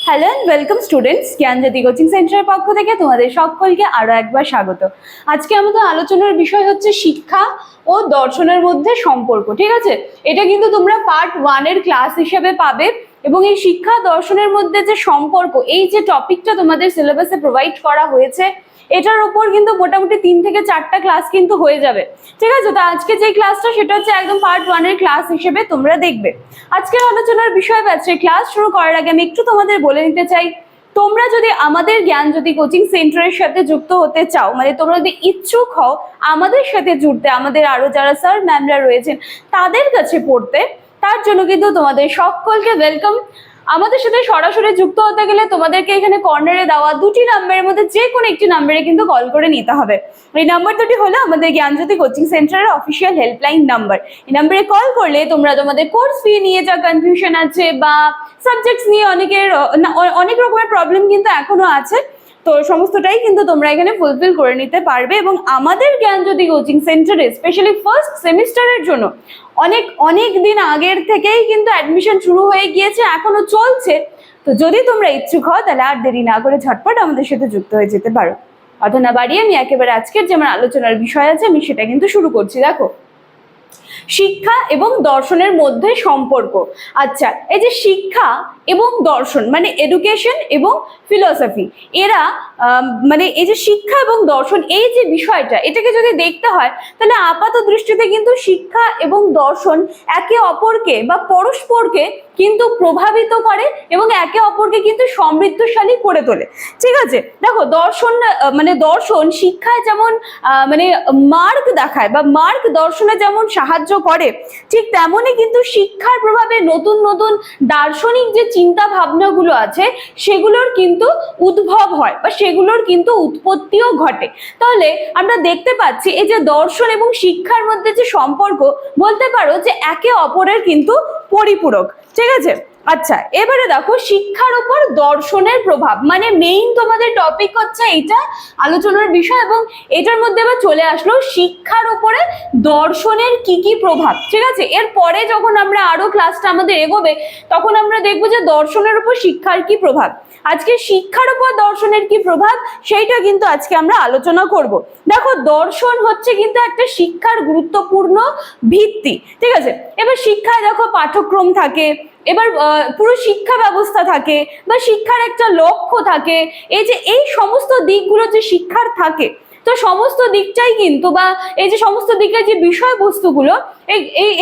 Hello and welcome students, Gyanjyoti coaching সেন্টারের পক্ষ থেকে তোমাদের সকলকে আরো একবার স্বাগত। আজকে আমাদের আলোচনার বিষয় হচ্ছে শিক্ষা ও দর্শনের মধ্যে সম্পর্ক। ঠিক আছে, এটা কিন্তু তোমরা পার্ট 1 এর ক্লাস হিসেবে পাবে এবং এই শিক্ষা দর্শনের মধ্যে যে সম্পর্ক, এই যে টপিকটা তোমাদের সিলেবাসে প্রোভাইড করা হয়েছে, এটার উপর কিন্তু মোটামুটি 3 থেকে 4টা ক্লাস কিন্তু হয়ে যাবে। ঠিক আছে, তো আজকে যে ক্লাসটা সেটা হচ্ছে একদম পার্ট 1 এর ক্লাস হিসেবে তোমরা দেখবে। আজকের আলোচনার বিষয় ব্যাচে ক্লাস শুরু করার আগে আমি একটু তোমাদের বলে নিতে চাই, তোমরা যদি আমাদের জ্ঞানজ্যোতি কোচিং সেন্টারের সাথে যুক্ত হতে চাও, মানে তোমরা যদি ইচ্ছুক হও আমাদের সাথে জুড়তে, আমাদের আরো যারা স্যার ম্যামরা রয়েছেন তাদের কাছে পড়তে, তার জন্য কিন্তু তোমাদের সকলকে ওয়েলকাম। আমাদের সাথে সরাসরি যুক্ত হতে গেলে তোমাদেরকে এখানে কর্নারে দেওয়া 2টি নাম্বারের মধ্যে যে কোনো একটি নাম্বারে কিন্তু কল করে নিতে হবে। এই নাম্বার দুটি হলো আমাদের জ্ঞানজ্যোতি কোচিং সেন্টারের অফিসিয়াল হেল্পলাইন নাম্বার। এই নাম্বারে কল করলে তোমরা তোমাদের কোর্স ফি নিয়ে যা কনফিউশন আছে বা সাবজেক্টস নিয়ে অনেক রকমের প্রবলেম কিন্তু এখনো আছে, তো সমস্তটাই কিন্তু তোমরা এখানে ফুলফিল করে নিতে পারবে। এবং আমাদের জ্ঞানজ্যোতি কোচিং সেন্টারে স্পেশালি ফার্স্ট সেমিস্টারের জন্য অনেক দিন আগের থেকেই কিন্তু অ্যাডমিশন শুরু হয়ে গিয়েছে, এখনো চলছে। তো যদি তোমরা ইচ্ছুক হও তাহলে আর দেরি না করে ঝটপট আমাদের সাথে যুক্ত হয়ে যেতে পারো। কথা না বাড়িয়ে আমি একেবারে আজকের যে আমার আলোচনার বিষয় আছে আমি সেটা কিন্তু শুরু করছি। দেখো, শিক্ষা এবং দর্শনের মধ্যে সম্পর্ক। আচ্ছা, এই যে শিক্ষা এবং দর্শন মানে এডুকেশন এবং ফিলসফি, এরা মানে এই যে শিক্ষা এবং দর্শন এই যে বিষয়টা, এটাকে যদি দেখতে হয় তাহলে আপাত দৃষ্টিতে কিন্তু শিক্ষা এবং দর্শন একে অপরকে বা পরস্পরকে কিন্তু প্রভাবিত করে এবং একে অপরকে কিন্তু সমৃদ্ধশালী করে তোলে। ঠিক আছে, দেখো দর্শন শিক্ষায় যেমন মানে মার্গ দেখায় বা মার্গ দর্শনে যেমন সাহায্য করে, ঠিক তেমনই কিন্তু শিক্ষার প্রভাবে নতুন নতুন দার্শনিক যে চিন্তা ভাবনাগুলো আছে সেগুলোর কিন্তু উদ্ভব হয় বা সেগুলোর কিন্তু উৎপত্তিও ঘটে। তাহলে আমরা দেখতে পাচ্ছি এই যে দর্শন এবং শিক্ষার মধ্যে যে সম্পর্ক, বলতে পারো যে একে অপরের কিন্তু পরিপূরক। ঠিক আছে, আচ্ছা এবারে দেখো শিক্ষার উপর দর্শনের প্রভাব, মানে মেইন তোমাদের টপিক হচ্ছে এইটা আলোচনার বিষয়, এবং এটার মধ্যে আবার চলে আসলো শিক্ষার উপরে দর্শনের কি কি প্রভাব। ঠিক আছে, এরপরে যখন আমরা আরো ক্লাসটা আমাদের এগোবে তখন আমরা দেখবো যে দর্শনের উপর শিক্ষার কি প্রভাব। আজকে শিক্ষার উপর দর্শনের কি প্রভাব সেইটা কিন্তু আজকে আমরা আলোচনা করব। দেখো, দর্শন হচ্ছে কিন্তু একটা শিক্ষার গুরুত্বপূর্ণ ভিত্তি। ঠিক আছে, এবার শিক্ষায় দেখো পাঠ্যক্রম থাকে, এবার পুরো শিক্ষা ব্যবস্থা থাকে বা শিক্ষার একটা লক্ষ্য থাকে। এই সমস্ত দিকগুলো যে শিক্ষার থাকে, তো সমস্ত দিকটাই কিন্তু বা এই যে সমস্ত দিকের যে বিষয়বস্তুগুলো,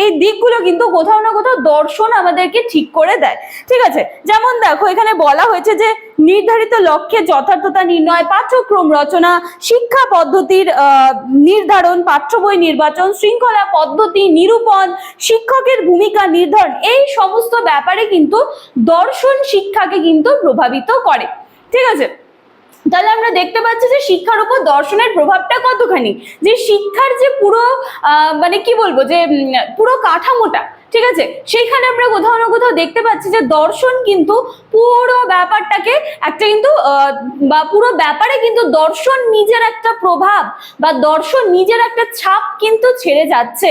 এই দিকগুলো কিন্তু কোথাও না কোথাও দর্শন আমাদেরকে ঠিক করে দেয়। ঠিক আছে, যেমন দেখো এখানে বলা হয়েছে যে নির্ধারিত লক্ষ্যের যথার্থতা নির্ণয়, পাঠ্যক্রম রচনা, শিক্ষা পদ্ধতির নির্ধারণ, পাঠ্য বই নির্বাচন, শৃঙ্খলা পদ্ধতি নিরূপণ, শিক্ষকের ভূমিকা নির্ধারণ, এই সমস্ত ব্যাপারে কিন্তু দর্শন শিক্ষাকে কিন্তু প্রভাবিত করে। ঠিক আছে, তাহলে আমরা দেখতে পাচ্ছি যে শিক্ষার উপর দর্শনের প্রভাবটা কতখানি, যে শিক্ষার যে পুরো মানে কি বলবো যে পুরো কাঠামোটা, ঠিক আছে, সেখানে আমরা কোথাও না কোথাও দেখতে পাচ্ছি যে দর্শন কিন্তু পুরো ব্যাপারটাকে একটা কিন্তু বা পুরো ব্যাপারে কিন্তু দর্শন নিজের একটা প্রভাব বা দর্শন নিজের একটা ছাপ কিন্তু ছেড়ে যাচ্ছে।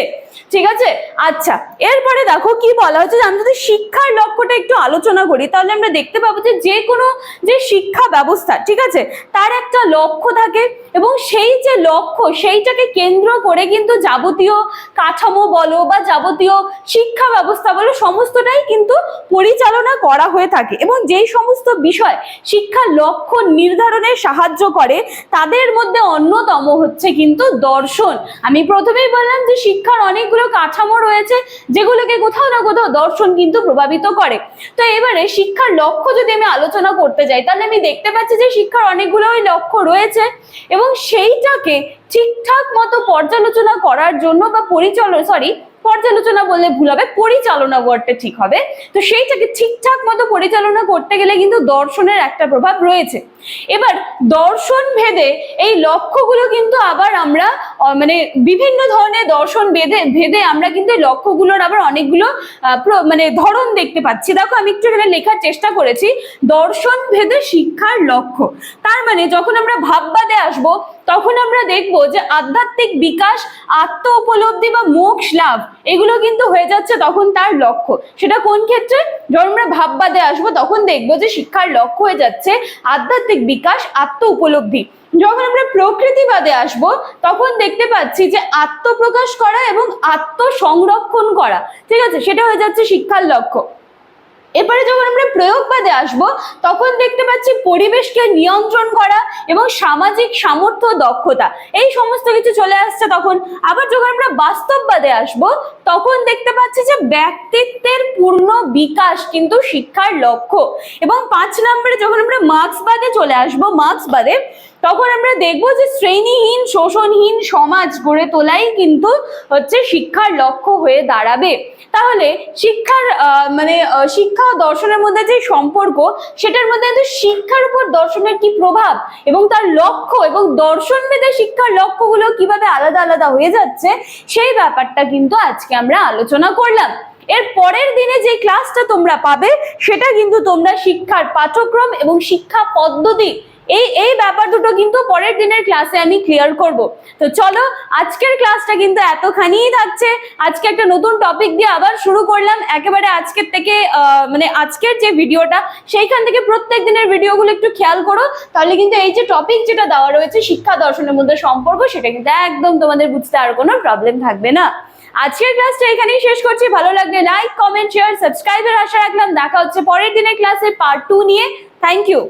ঠিক আছে, আচ্ছা এরপরে দেখো কি বলা হচ্ছে, আমরা যদি শিক্ষার লক্ষ্যটা একটু আলোচনা করি তাহলে আমরা দেখতে পাবো যে কোনো যে শিক্ষা ব্যবস্থা, ঠিক আছে, তার একটা লক্ষ্য থাকে এবং সেই যে লক্ষ্য সেইটাকে কেন্দ্র করে কিন্তু যাবতীয় কাঠামো বলো বা যাবতীয় শিক্ষা ব্যবস্থা বলো সমস্তটাই কিন্তু পরিচালনা করা হয়ে থাকে। এবং যেই সমস্ত বিষয় শিক্ষার লক্ষ্য নির্ধারণে সাহায্য করে তাদের মধ্যে অন্যতম হচ্ছে কিন্তু দর্শন। আমি প্রথমেই বললাম যে শিক্ষার অনেকগুলো কাঠামো রয়েছে যেগুলোকে কোথাও না কোথাও দর্শন কিন্তু প্রভাবিত করে। তো এবারে শিক্ষার লক্ষ্য যদি আমি আলোচনা করতে যাই তাহলে আমি দেখতে পাচ্ছি যে শিক্ষার অনেকগুলোই লক্ষ্য রয়েছে এবং সেইটাকে ঠিকঠাক মতো পর্যালোচনা করার জন্য বা পর্যালোচনা বললে ভুল হবে, পরিচালনা ওয়ার্ডটা ঠিক হবে। তো সেইটাকে ঠিকঠাক মতো পরিচালনা করতে গেলে কিন্তু দর্শনের একটা প্রভাব রয়েছে। এবার দর্শন ভেদে এই লক্ষ্যগুলো কিন্তু আবার আমরা মানে বিভিন্ন ধরনের দর্শন ভেদে আমরা কিন্তু এই লক্ষ্যগুলোর আবার অনেকগুলো মানে ধরন দেখতে পাচ্ছি। দেখো আমি একটু এখানে লেখার চেষ্টা করেছি, দর্শন ভেদে শিক্ষার লক্ষ্য। তার মানে যখন আমরা ভাববাদে আসবো তখন আমরা দেখবো যে আধ্যাত্মিক বিকাশ, আত্ম উপলব্ধি বা মোক্ষ লাভ, এগুলো কিন্তু হয়ে যাচ্ছে তখন তার লক্ষ্য। সেটা কোন ক্ষেত্রে? যখন আমরা ভাববাদে আসবো তখন দেখবো যে শিক্ষার লক্ষ্য হয়ে যাচ্ছে আধ্যাত্মিক বিকাশ, আত্ম উপলব্ধি। যখন আমরা প্রকৃতিবাদে আসব তখন দেখতে পাচ্ছি যে আত্মপ্রকাশ করা এবং আত্ম সংরক্ষণ করা, ঠিক আছে, সেটা হয়ে যাচ্ছে শিক্ষার লক্ষ্য। এবারে যখন আমরা প্রয়োগবাদে আসব তখন দেখতে পাচ্ছি পরিবেশকে নিয়ন্ত্রণ করা এবং সামাজিক সামর্থ্য, দক্ষতা, এই সমস্ত কিছু চলে আসছে তখন। আবার যখন আমরা বাস্তববাদে আসব তখন দেখতে পাচ্ছি যে ব্যক্তিত্বের পূর্ণ বিকাশ কিন্তু শিক্ষার লক্ষ্য। এবং 5 নম্বরে যখন আমরা মার্ক্সবাদে চলে আসব, মার্ক্সবাদে, তখন আমরা দেখবো যে শ্রেণীহীন শোষণহীন সমাজ গড়ে তোলাই কিন্তু হচ্ছে শিক্ষার লক্ষ্য হয়ে দাঁড়াবে। তাহলে শিক্ষার শিক্ষা ও দর্শনের মধ্যে যে সম্পর্ক, সেটার মধ্যে কিন্তু শিক্ষার উপর দর্শনের কি প্রভাব এবং তার লক্ষ্য এবং দর্শন ভেদে শিক্ষার লক্ষ্যগুলো কিভাবে আলাদা আলাদা হয়ে যাচ্ছে, সেই ব্যাপারটা কিন্তু আজকে আমরা আলোচনা করলাম। এর পরের দিনে যে ক্লাসটা তোমরা পাবে সেটা কিন্তু তোমরা শিক্ষার পাঠ্যক্রম এবং শিক্ষা পদ্ধতি, এই ব্যাপার দুটো কিন্তু পরের দিনের ক্লাসে আমি ক্লিয়ার করব। তো চলো, আজকের ক্লাসটা কিন্তু এতখানিই থাকছে। আজকে একটা নতুন টপিক দিয়ে আবার শুরু করলাম একেবারে আজকের থেকে, আজকের যে ভিডিওটা সেইখান থেকে প্রত্যেক দিনের ভিডিওগুলো একটু খেয়াল করো, তাহলে কিন্তু এই যে টপিক যেটা দেওয়া রয়েছে শিক্ষা দর্শনের মধ্যে সম্পর্ক, সেটা কিন্তু একদম তোমাদের বুঝতে আর কোনো প্রবলেম থাকবে না। আজকের ক্লাসটা এখানেই শেষ করছি। ভালো লাগলে লাইক, কমেন্ট, শেয়ার, সাবস্ক্রাইবের আশা রাখলাম। দেখা হচ্ছে পরের দিনের ক্লাসে পার্ট 2 নিয়ে। Thank you.